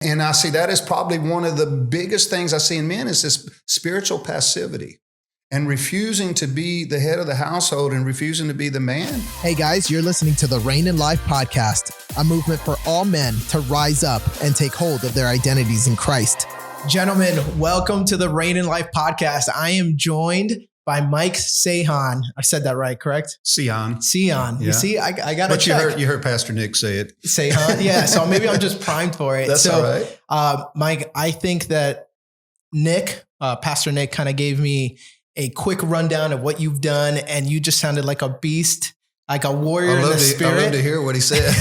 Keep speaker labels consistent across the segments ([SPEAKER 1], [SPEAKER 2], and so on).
[SPEAKER 1] And I see that as probably one of the biggest things I see in men is this spiritual passivity and refusing to be the head of the household and refusing to be the man.
[SPEAKER 2] Hey guys, you're listening to the Reign in Life podcast, a movement for all men to rise up and take hold of their identities in Christ. Gentlemen, welcome to the Reign in Life podcast. I am joined by Mike Sehon. I said that right, correct?
[SPEAKER 1] Sehon.
[SPEAKER 2] Sehon. Yeah. You see, I got to check.
[SPEAKER 1] But you heard Pastor Nick say it.
[SPEAKER 2] Sehon, yeah. So maybe I'm just primed for it.
[SPEAKER 1] That's all right.
[SPEAKER 2] Mike, I think that Pastor Nick kind of gave me a quick rundown of what you've done, and you just sounded like a beast, like a warrior in the spirit.
[SPEAKER 1] I love to hear what he said.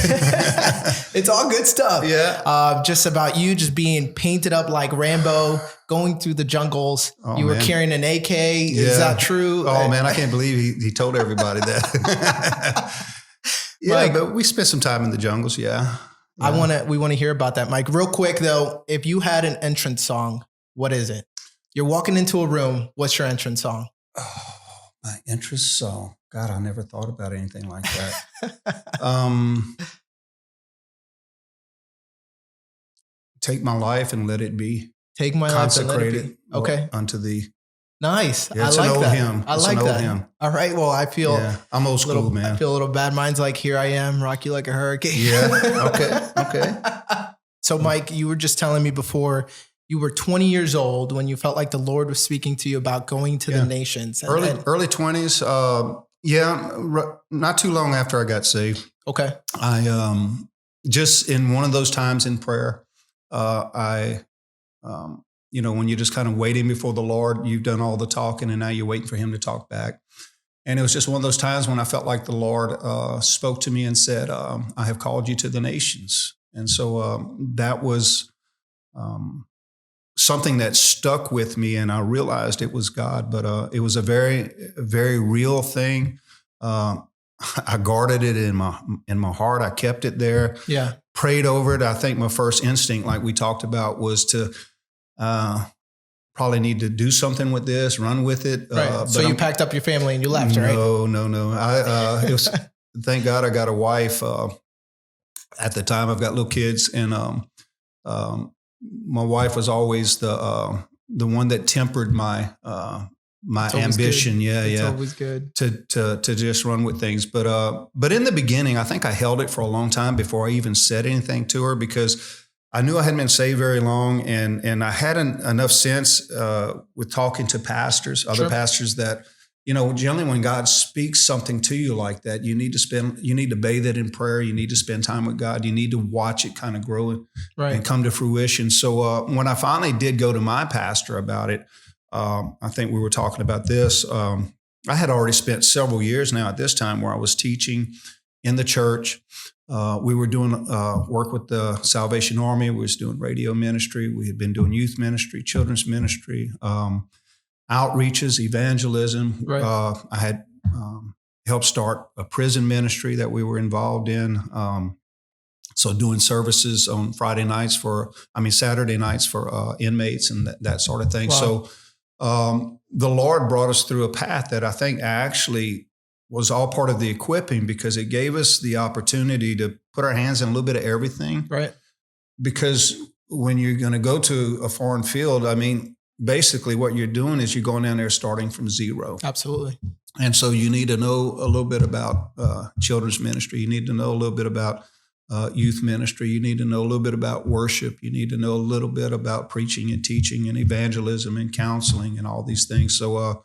[SPEAKER 2] It's all good stuff.
[SPEAKER 1] Yeah.
[SPEAKER 2] Just about you just being painted up like Rambo, going through the jungles. You were carrying an AK. Yeah. Is that true?
[SPEAKER 1] Oh, man, I can't believe he told everybody that. Yeah, Mike, but we spent some time in the jungles, yeah.
[SPEAKER 2] We want to hear about that, Mike. Real quick, though, if you had an entrance song, what is it? You're walking into a room. What's your entrance song?
[SPEAKER 1] Oh, my entrance song. God, I never thought about anything like that. Take my life and let it be.
[SPEAKER 2] Take my life and let it be. Okay.
[SPEAKER 1] Unto thee.
[SPEAKER 2] Nice.
[SPEAKER 1] Yeah, it's
[SPEAKER 2] I like
[SPEAKER 1] an old
[SPEAKER 2] that.
[SPEAKER 1] hymn.
[SPEAKER 2] I like that. Hymn. All right. Well, I feel
[SPEAKER 1] I'm old school, man.
[SPEAKER 2] I feel a little bad minds like Here I Am, Rock You Like a Hurricane.
[SPEAKER 1] Yeah. Okay.
[SPEAKER 2] So, Mike, you were just telling me before you were 20 years old when you felt like the Lord was speaking to you about going to the nations.
[SPEAKER 1] Early 20s. Not too long after I got saved.
[SPEAKER 2] Okay.
[SPEAKER 1] I just in one of those times in prayer, when you're just kind of waiting before the Lord, you've done all the talking and now you're waiting for him to talk back. And it was just one of those times when I felt like the Lord spoke to me and said, I have called you to the nations. And so that was something that stuck with me, and I realized it was God, but it was a very, very real thing. I guarded it in my heart. I kept it there.
[SPEAKER 2] Yeah.
[SPEAKER 1] Prayed over it. I think my first instinct, like we talked about, was to probably need to do something with this, run with it.
[SPEAKER 2] Right. So you packed up your family and you left, right?
[SPEAKER 1] No. It was, thank God I got a wife. At the time, I've got little kids, and my wife was always the one that tempered my ambition.
[SPEAKER 2] Good.
[SPEAKER 1] Yeah.
[SPEAKER 2] It's always good
[SPEAKER 1] to just run with things. But in the beginning, I think I held it for a long time before I even said anything to her, because I knew I hadn't been saved very long, and I hadn't enough sense with talking to pastors, other pastors, that generally when God speaks something to you like that, you need to bathe it in prayer. You need to spend time with God. You need to watch it kind of grow and come to fruition. So when I finally did go to my pastor about it, I think we were talking about this. I had already spent several years now at this time where I was teaching in the church. We were doing work with the Salvation Army. We was doing radio ministry. We had been doing youth ministry, children's ministry, outreaches, evangelism.
[SPEAKER 2] Right.
[SPEAKER 1] I had helped start a prison ministry that we were involved in. So doing services on Saturday nights for inmates and that sort of thing.
[SPEAKER 2] Wow.
[SPEAKER 1] So the Lord brought us through a path that I think actually was all part of the equipping, because it gave us the opportunity to put our hands in a little bit of everything.
[SPEAKER 2] Right.
[SPEAKER 1] Because when you're going to go to a foreign field, basically what you're doing is you're going down there starting from zero.
[SPEAKER 2] Absolutely.
[SPEAKER 1] And so you need to know a little bit about children's ministry. You need to know a little bit about youth ministry. You need to know a little bit about worship. You need to know a little bit about preaching and teaching and evangelism and counseling and all these things. So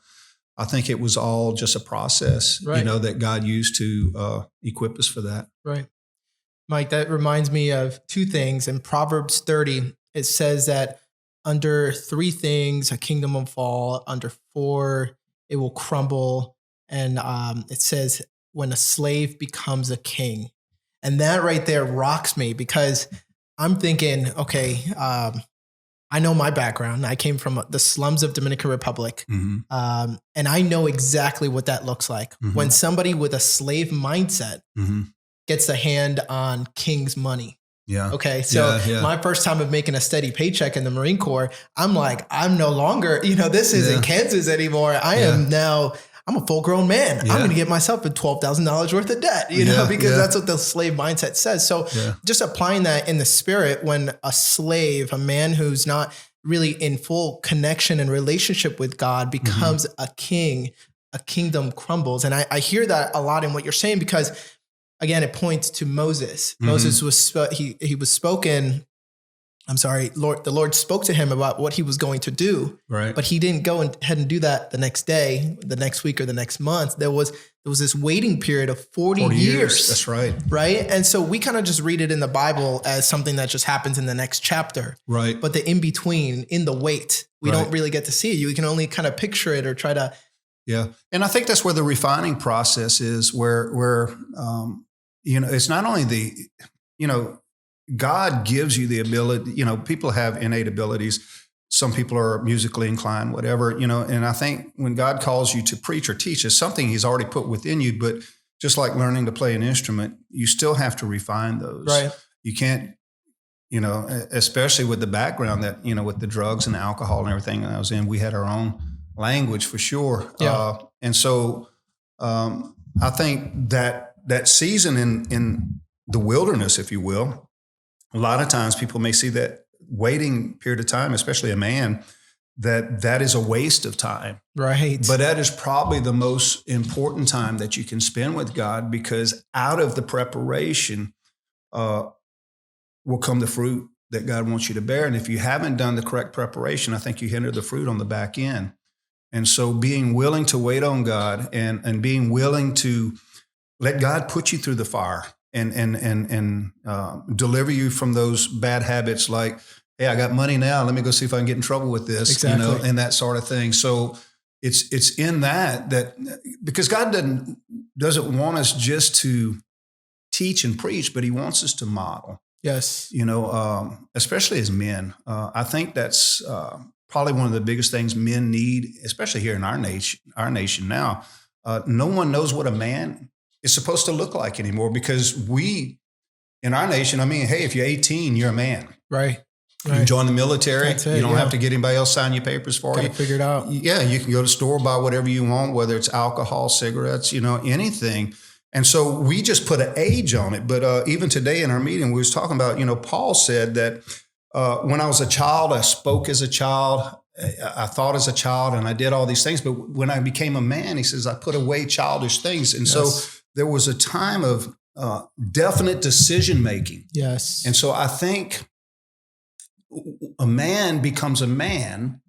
[SPEAKER 1] I think it was all just a process, that God used to equip us for that.
[SPEAKER 2] Right. Mike, that reminds me of two things. In Proverbs 30, it says that under 3 things, a kingdom will fall. Under 4, it will crumble. And it says when a slave becomes a king. And that right there rocks me, because I'm thinking, okay, I know my background. I came from the slums of Dominican Republic.
[SPEAKER 1] Mm-hmm.
[SPEAKER 2] And I know exactly what that looks like.
[SPEAKER 1] Mm-hmm.
[SPEAKER 2] When somebody with a slave mindset gets a hand on king's money.
[SPEAKER 1] Yeah.
[SPEAKER 2] Okay. So my first time of making a steady paycheck in the Marine Corps, I'm like, I'm no longer, this isn't Kansas anymore. I am now, I'm a full grown man. I'm going to get myself in $12,000 worth of debt, because that's what the slave mindset says. So just applying that in the spirit, when a slave, a man who's not really in full connection and relationship with God becomes a king, a kingdom crumbles. And I hear that a lot in what you're saying, because again, it points to Moses. Moses was, he was spoken. The Lord spoke to him about what he was going to do, right? But he didn't go ahead and do that the next day, the next week, or the next month. There was this waiting period of 40 years.
[SPEAKER 1] That's right.
[SPEAKER 2] Right. And so we kind of just read it in the Bible as something that just happens in the next chapter.
[SPEAKER 1] Right.
[SPEAKER 2] But the in-between, in the wait, we don't really get to see it. You can only kind of picture it or try to.
[SPEAKER 1] Yeah. And I think that's where the refining process is, where it's not only God gives you the ability, people have innate abilities. Some people are musically inclined, whatever, and I think when God calls you to preach or teach, it's something he's already put within you. But just like learning to play an instrument, you still have to refine those.
[SPEAKER 2] Right.
[SPEAKER 1] You can't, especially with the background that, with the drugs and the alcohol and everything that I was in, we had our own language for sure.
[SPEAKER 2] Yeah.
[SPEAKER 1] And so I think that season in the wilderness, if you will, a lot of times people may see that waiting period of time, especially a man, that is a waste of time.
[SPEAKER 2] Right.
[SPEAKER 1] But that is probably the most important time that you can spend with God, because out of the preparation will come the fruit that God wants you to bear. And if you haven't done the correct preparation, I think you hinder the fruit on the back end. And so being willing to wait on God and being willing to let God put you through the fire and deliver you from those bad habits, like, hey, I got money now, let me go see if I can get in trouble with this,
[SPEAKER 2] exactly.
[SPEAKER 1] And that sort of thing. So it's in that because God doesn't want us just to teach and preach, but he wants us to model.
[SPEAKER 2] Yes.
[SPEAKER 1] Especially as men. I think that's probably one of the biggest things men need, especially here in our nation now. No one knows what a man is supposed to look like anymore, because we, in our nation, hey, if you're 18, you're a man.
[SPEAKER 2] Right.
[SPEAKER 1] You can join the military.
[SPEAKER 2] That's it,
[SPEAKER 1] you don't have to get anybody else sign your papers for you.
[SPEAKER 2] Figure it out.
[SPEAKER 1] Yeah, you can go to the store, buy whatever you want, whether it's alcohol, cigarettes, anything. And so we just put an age on it. But even today in our meeting, we was talking about, Paul said that when I was a child, I spoke as a child, I thought as a child, and I did all these things. But when I became a man, he says, I put away childish things. And so there was a time of definite decision-making.
[SPEAKER 2] Yes.
[SPEAKER 1] And so I think a man becomes a man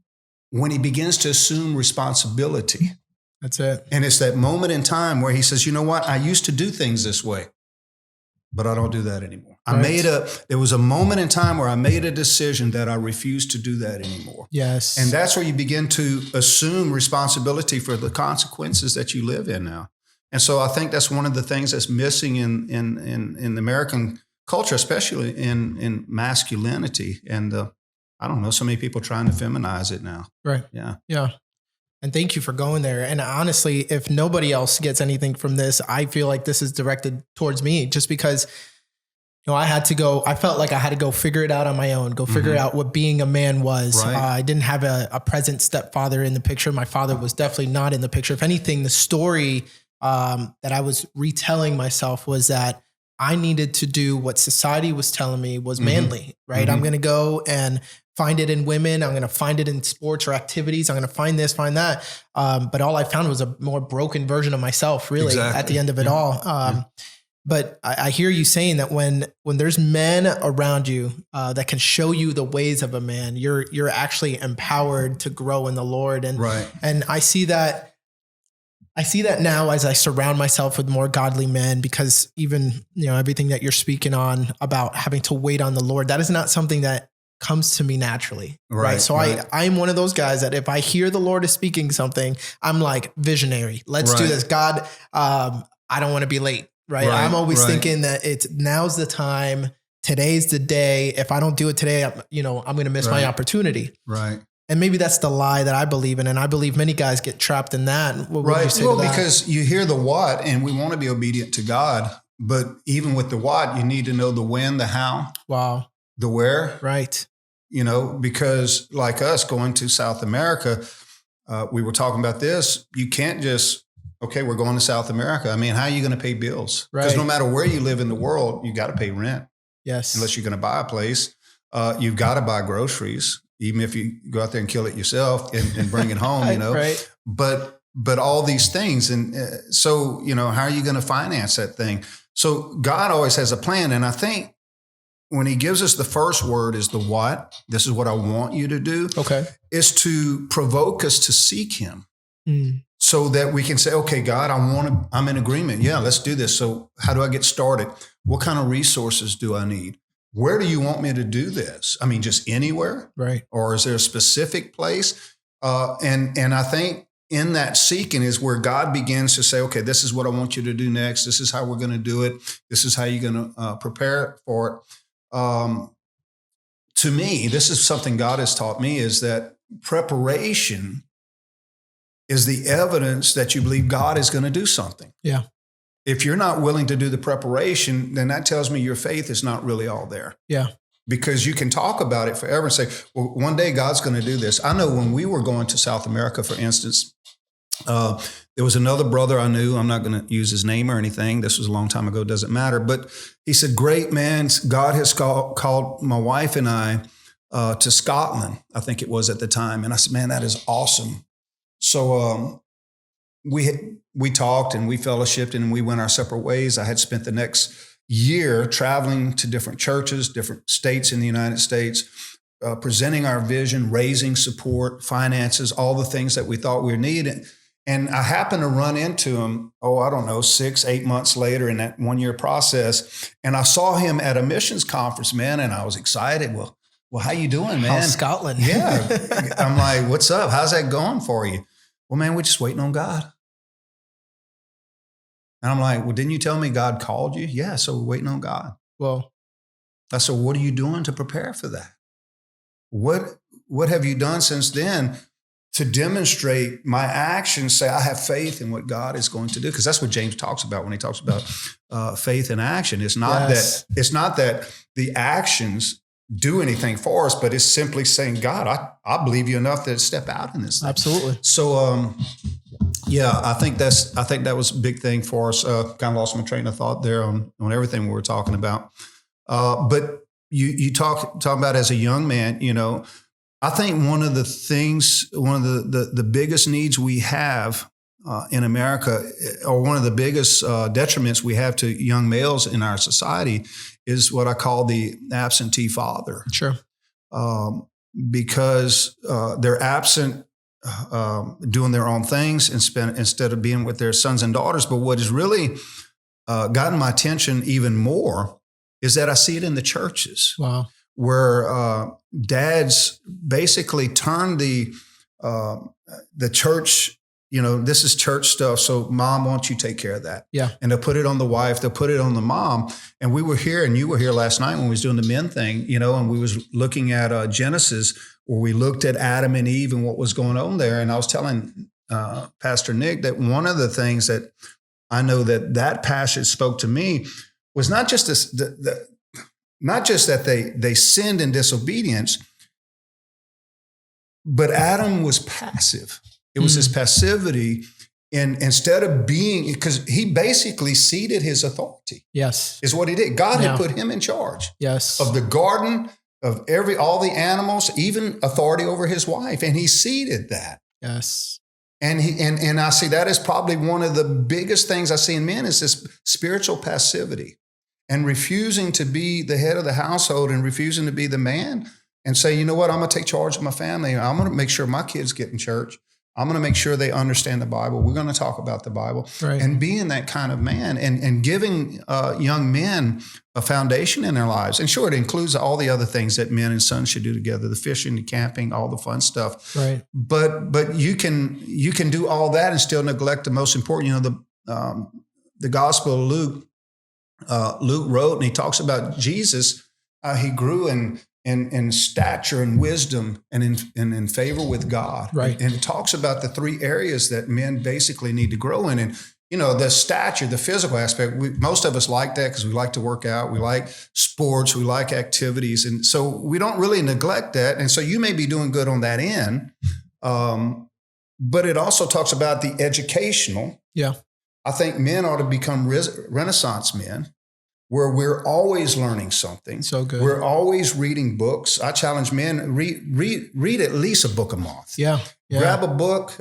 [SPEAKER 1] when he begins to assume responsibility.
[SPEAKER 2] That's it.
[SPEAKER 1] And it's that moment in time where he says, you know what? I used to do things this way, but I don't do that anymore.
[SPEAKER 2] Right.
[SPEAKER 1] There was a moment in time where I made a decision that I refused to do that anymore.
[SPEAKER 2] Yes.
[SPEAKER 1] And that's where you begin to assume responsibility for the consequences that you live in now. And so I think that's one of the things that's missing in the American culture, especially in masculinity. And I don't know, so many people trying to feminize it now.
[SPEAKER 2] Right.
[SPEAKER 1] Yeah.
[SPEAKER 2] Yeah. And thank you for going there. And honestly, if nobody else gets anything from this, I feel like this is directed towards me, just because, I felt like I had to go figure it out on my own, go figure out what being a man was.
[SPEAKER 1] Right.
[SPEAKER 2] I didn't have a present stepfather in the picture. My father was definitely not in the picture. If anything, the story that I was retelling myself was that I needed to do what society was telling me was manly, right? I'm going to go and find it in women. I'm going to find it in sports or activities. I'm going to find this, find that. But all I found was a more broken version of myself, really, at the end of it all. But I hear you saying that when there's men around you that can show you the ways of a man, you're actually empowered to grow in the Lord. And I see that now as I surround myself with more godly men, because even, everything that you're speaking on about having to wait on the Lord, that is not something that comes to me naturally. Right. So I'm one of those guys that if I hear the Lord is speaking something, I'm like, visionary, let's do this. God, I don't want to be late. Right. I'm always thinking that now's the time. Today's the day. If I don't do it today, I'm going to miss my opportunity.
[SPEAKER 1] Right.
[SPEAKER 2] And maybe that's the lie that I believe in. And I believe many guys get trapped in that. What would you say to that?
[SPEAKER 1] Because you hear the what, and we want to be obedient to God. But even with the what, you need to know the when, the how.
[SPEAKER 2] Wow.
[SPEAKER 1] The where.
[SPEAKER 2] Right.
[SPEAKER 1] Because like us going to South America, we were talking about this. You can't just Okay, we're going to South America. I mean, how are you going to pay bills? Because
[SPEAKER 2] Right.
[SPEAKER 1] no matter where you live in the world, you got to pay rent
[SPEAKER 2] Yes.
[SPEAKER 1] unless you're going to buy a place. You've got to buy groceries, even if you go out there and kill it yourself and bring it home, you know.
[SPEAKER 2] Right.
[SPEAKER 1] But all these things. And so, you know, how are you going to finance that thing? So God always has a plan. And I think when he gives us the first word is the what, this is what I want you to do,
[SPEAKER 2] Okay.
[SPEAKER 1] is to provoke us to seek him.
[SPEAKER 2] Mm.
[SPEAKER 1] So that we can say, okay, God, I'm in agreement. Yeah, let's do this. So how do I get started? What kind of resources do I need? Where do you want me to do this? I mean, just anywhere?
[SPEAKER 2] Right.
[SPEAKER 1] Or is there a specific place? And I think in that seeking is where God begins to say, okay, this is what I want you to do next. This is how we're going to do it. This is how you're going to prepare for it. To me, this is something God has taught me, is that preparation is the evidence that you believe God is going to do something.
[SPEAKER 2] Yeah.
[SPEAKER 1] If you're not willing to do the preparation, then that tells me your faith is not really all there.
[SPEAKER 2] Yeah.
[SPEAKER 1] Because you can talk about it forever and say, well, one day God's going to do this. I know when we were going to South America, for instance, there was another brother I knew. I'm not going to use his name or anything. This was a long time ago. Doesn't matter. But he said, great, man. God has called my wife and I to Scotland, I think it was at the time. And I said, man, that is awesome. So we talked and we fellowshipped and we went our separate ways. I had spent the next year traveling to different churches, different states in the United States, presenting our vision, raising support, finances, all the things that we thought we needed. And I happened to run into him, 6-8 months later in that 1 year process. And I saw him at a missions conference, man, and I was excited. Well, how you doing, man?
[SPEAKER 2] How's Scotland?
[SPEAKER 1] Yeah. I'm like, what's up? How's that going for you? Well, man, we're just waiting on God. And I'm like, well, didn't you tell me God called you? Yeah, so we're waiting on God.
[SPEAKER 2] Well,
[SPEAKER 1] I said, what are you doing to prepare for that? What have you done since then to demonstrate my actions, say I have faith in what God is going to do? Because that's what James talks about when he talks about faith in action. It's not that the actions do anything for us, but it's simply saying, God, I believe you enough to step out in this thing.
[SPEAKER 2] Absolutely.
[SPEAKER 1] So, I think that was a big thing for us. Kind of lost my train of thought there on everything we were talking about. But you talk about as a young man, you know, I think one of the biggest needs we have in America, or one of the biggest detriments we have to young males in our society, is what I call the absentee father.
[SPEAKER 2] Sure.
[SPEAKER 1] Because they're absent, doing their own things instead of being with their sons and daughters. But what has really gotten my attention even more is that I see it in the churches.
[SPEAKER 2] Wow.
[SPEAKER 1] Where dads basically turn the church, you know, this is church stuff, so mom, why don't you take care of that?
[SPEAKER 2] Yeah.
[SPEAKER 1] And they'll put it on the wife, they'll put it on the mom. And we were here, and you were here last night when we was doing the men thing, you know, and we was looking at Genesis, where we looked at Adam and Eve and what was going on there. And I was telling Pastor Nick that one of the things that I know that passage spoke to me was not just this, not just that they sinned in disobedience, but Adam was passive. It was his passivity, and instead of being, because he basically ceded his authority.
[SPEAKER 2] Yes,
[SPEAKER 1] is what he did. God had put him in charge.
[SPEAKER 2] Yes,
[SPEAKER 1] of the garden, of all the animals, even authority over his wife, and he ceded that.
[SPEAKER 2] Yes,
[SPEAKER 1] and I see that as probably one of the biggest things I see in men is this spiritual passivity. And refusing to be the head of the household and refusing to be the man and say, you know what, I'm going to take charge of my family. I'm going to make sure my kids get in church. I'm going to make sure they understand the Bible. We're going to talk about the Bible.
[SPEAKER 2] Right.
[SPEAKER 1] And being that kind of man and giving young men a foundation in their lives. And sure, it includes all the other things that men and sons should do together, the fishing, the camping, all the fun stuff.
[SPEAKER 2] Right.
[SPEAKER 1] But you can do all that and still neglect the most important. You know, the Gospel of Luke, Luke wrote, and he talks about Jesus. He grew in stature and wisdom and in favor with God.
[SPEAKER 2] Right.
[SPEAKER 1] And it talks about the three areas that men basically need to grow in. And, you know, the stature, the physical aspect, most of us like that because we like to work out. We like sports. We like activities. And so we don't really neglect that. And so you may be doing good on that end. But it also talks about the educational
[SPEAKER 2] Yeah.
[SPEAKER 1] I think men ought to become Renaissance men, where we're always learning something.
[SPEAKER 2] So good.
[SPEAKER 1] We're always reading books. I challenge men, read at least a book a month.
[SPEAKER 2] Yeah.
[SPEAKER 1] Grab a book.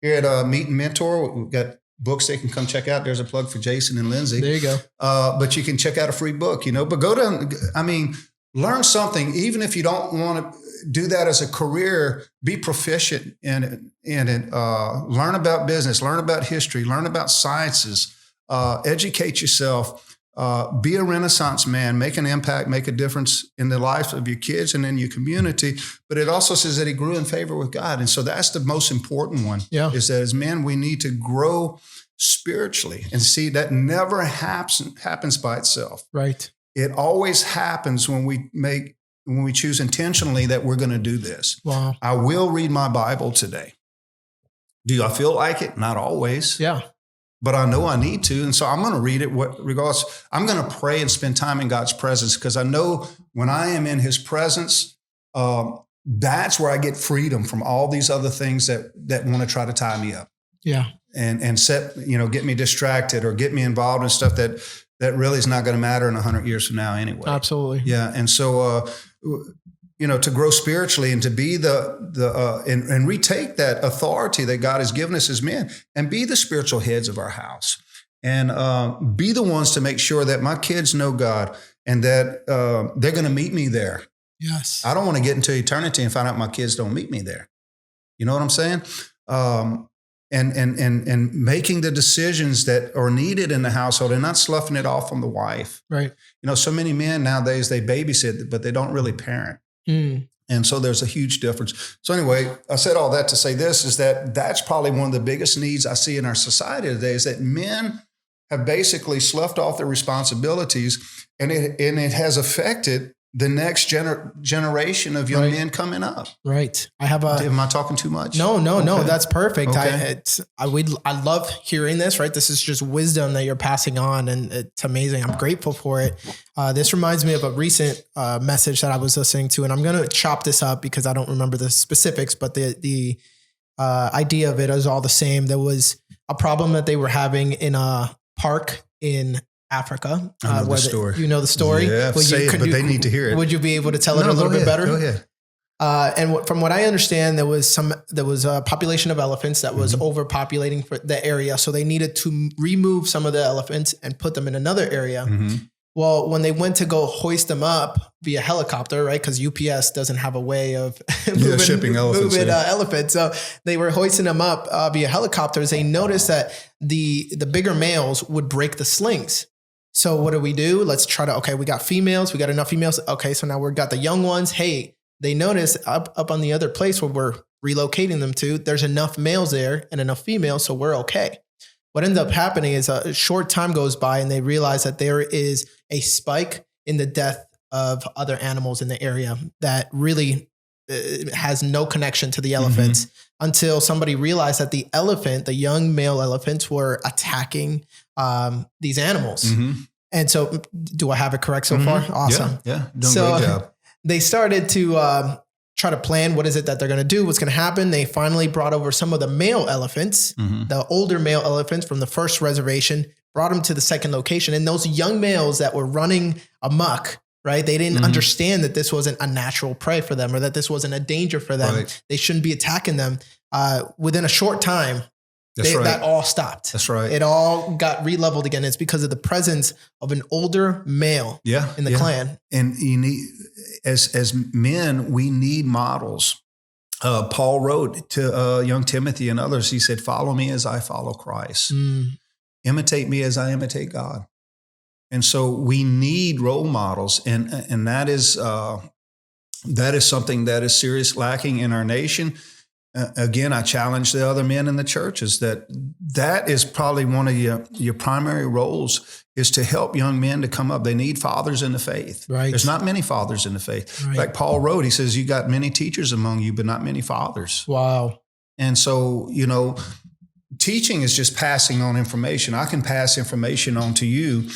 [SPEAKER 1] Here at Meet and Mentor, we've got books they can come check out. There's a plug for Jason and Lindsay.
[SPEAKER 2] There you go.
[SPEAKER 1] But you can check out a free book, but go to, learn something. Even if you don't want to do that as a career, be proficient in it. Learn about business, learn about history, learn about sciences, educate yourself. Be a Renaissance man, make an impact, make a difference in the lives of your kids and in your community. But it also says that he grew in favor with God. And so that's the most important one, is that as men, we need to grow spiritually, and see that never happens by itself.
[SPEAKER 2] Right.
[SPEAKER 1] It always happens when we choose intentionally that we're going to do this.
[SPEAKER 2] Wow.
[SPEAKER 1] I will read my Bible today. Do I feel like it? Not always.
[SPEAKER 2] Yeah.
[SPEAKER 1] But I know I need to. And so I'm going to read it regardless. I'm going to pray and spend time in God's presence, because I know when I am in his presence, that's where I get freedom from all these other things that want to try to tie me up.
[SPEAKER 2] Yeah.
[SPEAKER 1] And get me distracted or get me involved in stuff that really is not going to matter in 100 years from now anyway.
[SPEAKER 2] Absolutely.
[SPEAKER 1] Yeah. And so, to grow spiritually and to be and retake that authority that God has given us as men, and be the spiritual heads of our house, and be the ones to make sure that my kids know God, and that they're going to meet me there.
[SPEAKER 2] Yes.
[SPEAKER 1] I don't want to get into eternity and find out my kids don't meet me there. You know what I'm saying? And making the decisions that are needed in the household, and not sloughing it off on the wife.
[SPEAKER 2] Right.
[SPEAKER 1] So many men nowadays, they babysit, but they don't really parent.
[SPEAKER 2] Mm.
[SPEAKER 1] And so there's a huge difference. So anyway, I said all that to say this, is that's probably one of the biggest needs I see in our society today, is that men have basically sloughed off their responsibilities, and it has affected the next generation of young men coming up.
[SPEAKER 2] Right.
[SPEAKER 1] Am I talking too much?
[SPEAKER 2] No, that's perfect.
[SPEAKER 1] Okay.
[SPEAKER 2] I love hearing this, right? This is just wisdom that you're passing on, and it's amazing. I'm grateful for it. This reminds me of a recent message that I was listening to, and I'm going to chop this up because I don't remember the specifics, but the idea of it is all the same. There was a problem that they were having in a park in Africa.
[SPEAKER 1] I know the story.
[SPEAKER 2] You know the story?
[SPEAKER 1] Yeah, but they need to hear it.
[SPEAKER 2] Would you be able to tell it a little bit better?
[SPEAKER 1] Go ahead.
[SPEAKER 2] And from what I understand, there was a population of elephants that was overpopulating for the area. So they needed to remove some of the elephants and put them in another area. Mm-hmm. Well, when they went to go hoist them up via helicopter, right? Because UPS doesn't have a way of
[SPEAKER 1] shipping elephants.
[SPEAKER 2] Elephants. So they were hoisting them up via helicopters. They noticed that the bigger males would break the slings. So what do? Let's try to, we got females. We got enough females. Okay, so now we've got the young ones. Hey, they notice up on the other place where we're relocating them to, there's enough males there and enough females, so we're okay. What ends up happening is a short time goes by and they realize that there is a spike in the death of other animals in the area that really has no connection to the elephants, until somebody realized that the young male elephants were attacking these animals. And so, do I have it correct so far? Awesome.
[SPEAKER 1] Yeah. Doing a great job.
[SPEAKER 2] They started to try to plan what is it that they're going to do, what's going to happen. They finally brought over some of the male elephants, the older male elephants from the first reservation, brought them to the second location. And those young males that were running amok, right? They didn't understand that this wasn't a natural prey for them, or that this wasn't a danger for them. Right. They shouldn't be attacking them. Within a short time, that all stopped.
[SPEAKER 1] That's right.
[SPEAKER 2] It all got re-leveled again. It's because of the presence of an older male in the clan.
[SPEAKER 1] And you need, as men, we need models. Paul wrote to young Timothy and others, he said, follow me as I follow Christ. Imitate me as I imitate God. And so we need role models. And that is something that is serious lacking in our nation. Again, I challenge the other men in the churches that is probably one of your primary roles, is to help young men to come up. They need fathers in the faith. Right. There's not many fathers in the faith. Right. Like Paul wrote, he says, you got many teachers among you, but not many fathers.
[SPEAKER 2] Wow.
[SPEAKER 1] And so, teaching is just passing on information. I can pass information on to you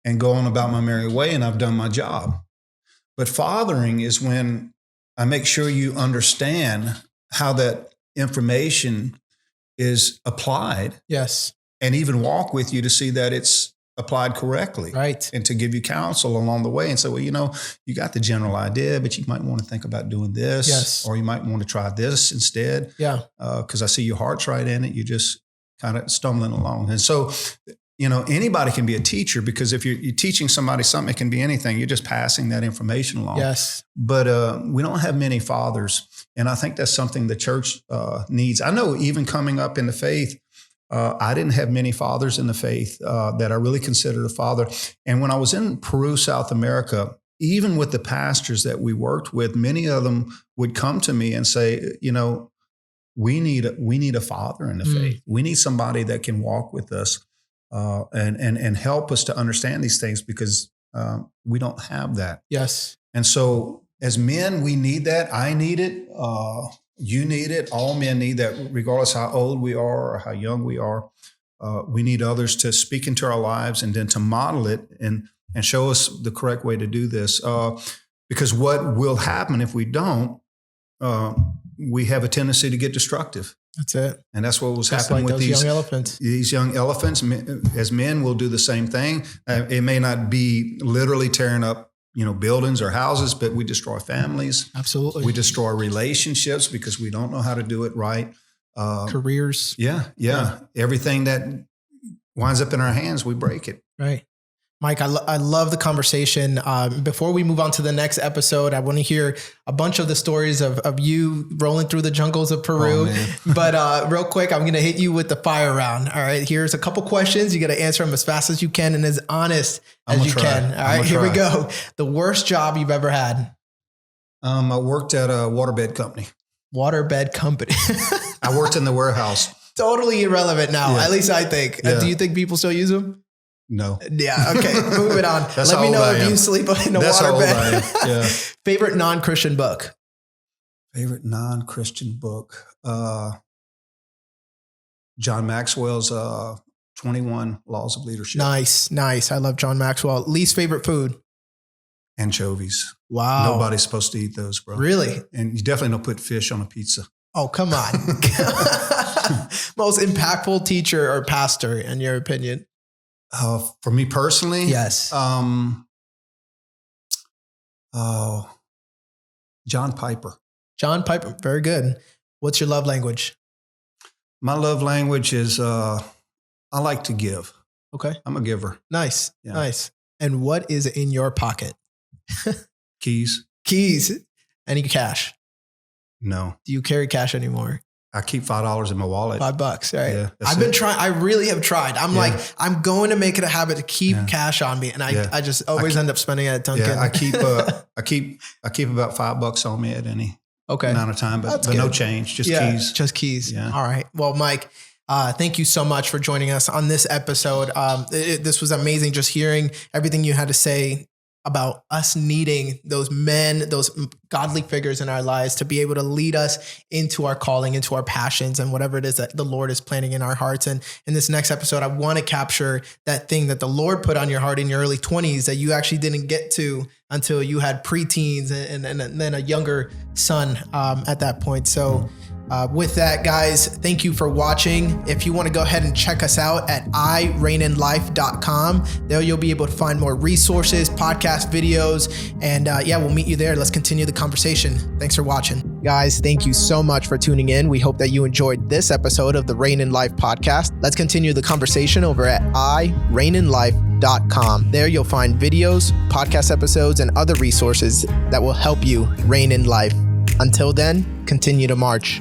[SPEAKER 1] and go on about my merry way, and I've done my job. But fathering is when I make sure you understand how that information is applied.
[SPEAKER 2] Yes.
[SPEAKER 1] and even walk with you to see that it's applied correctly.
[SPEAKER 2] Right.
[SPEAKER 1] And to give you counsel along the way and say, well, you got the general idea, but you might want to think about doing this.
[SPEAKER 2] Yes.
[SPEAKER 1] Or you might want to try this instead.
[SPEAKER 2] Yeah.
[SPEAKER 1] Because I see your heart's right in it. You're just kind of stumbling along. And so, anybody can be a teacher, because if you're teaching somebody something, it can be anything. You're just passing that information along.
[SPEAKER 2] Yes.
[SPEAKER 1] But we don't have many fathers. And I think that's something the church needs. I know even coming up in the faith, I didn't have many fathers in the faith that I really considered a father. And when I was in Peru, South America, even with the pastors that we worked with, many of them would come to me and say, we need a father in the faith. We need somebody that can walk with us and help us to understand these things, because we don't have that.
[SPEAKER 2] Yes.
[SPEAKER 1] And so as men, we need that. I need it. You need it. All men need that, regardless how old we are or how young we are. We need others to speak into our lives and then to model it and show us the correct way to do this. Because what will happen if we don't, we have a tendency to get destructive.
[SPEAKER 2] That's it.
[SPEAKER 1] And that's what was
[SPEAKER 2] Just
[SPEAKER 1] happening
[SPEAKER 2] like
[SPEAKER 1] with
[SPEAKER 2] those
[SPEAKER 1] these
[SPEAKER 2] young elephants.
[SPEAKER 1] These young elephants. As men, we'll do the same thing. It may not be literally tearing up buildings or houses, but we destroy families.
[SPEAKER 2] Absolutely.
[SPEAKER 1] We destroy relationships because we don't know how to do it right.
[SPEAKER 2] Careers.
[SPEAKER 1] Yeah. Everything that winds up in our hands, we break it.
[SPEAKER 2] Right. Mike, I love the conversation. Before we move on to the next episode, I want to hear a bunch of the stories of you rolling through the jungles of Peru. But real quick, I'm going to hit you with the fire round. All right, here's a couple questions. You got to answer them as fast as you can and as honest as you can. All right, here we go. The worst job you've ever had?
[SPEAKER 1] I worked at a waterbed company.
[SPEAKER 2] Waterbed company.
[SPEAKER 1] I worked in the warehouse.
[SPEAKER 2] Totally irrelevant now, at least I think. Do you think people still use them?
[SPEAKER 1] No.
[SPEAKER 2] Yeah. Okay. Moving on. Let me know if you sleep in a waterbed.
[SPEAKER 1] Yeah.
[SPEAKER 2] Favorite non-Christian book?
[SPEAKER 1] Favorite non-Christian book? John Maxwell's 21 Laws of Leadership.
[SPEAKER 2] Nice. I love John Maxwell. Least favorite food?
[SPEAKER 1] Anchovies.
[SPEAKER 2] Wow.
[SPEAKER 1] Nobody's supposed to eat those, bro.
[SPEAKER 2] Really?
[SPEAKER 1] And you definitely don't put fish on a pizza.
[SPEAKER 2] Oh, come on. Most impactful teacher or pastor, in your opinion?
[SPEAKER 1] For me personally?
[SPEAKER 2] Yes.
[SPEAKER 1] John Piper.
[SPEAKER 2] John Piper. Very good. What's your love language?
[SPEAKER 1] My love language is I like to give.
[SPEAKER 2] Okay.
[SPEAKER 1] I'm a giver.
[SPEAKER 2] Nice. Yeah. Nice. And what is in your pocket?
[SPEAKER 1] Keys.
[SPEAKER 2] Any cash?
[SPEAKER 1] No.
[SPEAKER 2] Do you carry cash anymore?
[SPEAKER 1] I keep $5 in my wallet.
[SPEAKER 2] $5, right?
[SPEAKER 1] Yeah,
[SPEAKER 2] I've been trying. I really have tried. I'm like, I'm going to make it a habit to keep cash on me, and I just always end up spending it at Dunkin'.
[SPEAKER 1] Yeah, I keep about $5 on me at any amount of time, but no change, just keys.
[SPEAKER 2] Just keys.
[SPEAKER 1] Yeah.
[SPEAKER 2] All right. Well, Mike, thank you so much for joining us on this episode. This was amazing, just hearing everything you had to say about us needing those men, those godly figures in our lives to be able to lead us into our calling, into our passions, and whatever it is that the Lord is planting in our hearts. And in this next episode, I want to capture that thing that the Lord put on your heart in your early 20s that you actually didn't get to until you had preteens and then a younger son at that point. So with that, guys, thank you for watching. If you want to go ahead and check us out at ireininlife.com, there you'll be able to find more resources, podcast videos, and we'll meet you there. Let's continue the conversation. Thanks for watching. Guys, thank you so much for tuning in. We hope that you enjoyed this episode of the Reign in Life podcast. Let's continue the conversation over at ireininlife.com. There you'll find videos, podcast episodes, and other resources that will help you reign in life. Until then, continue to march.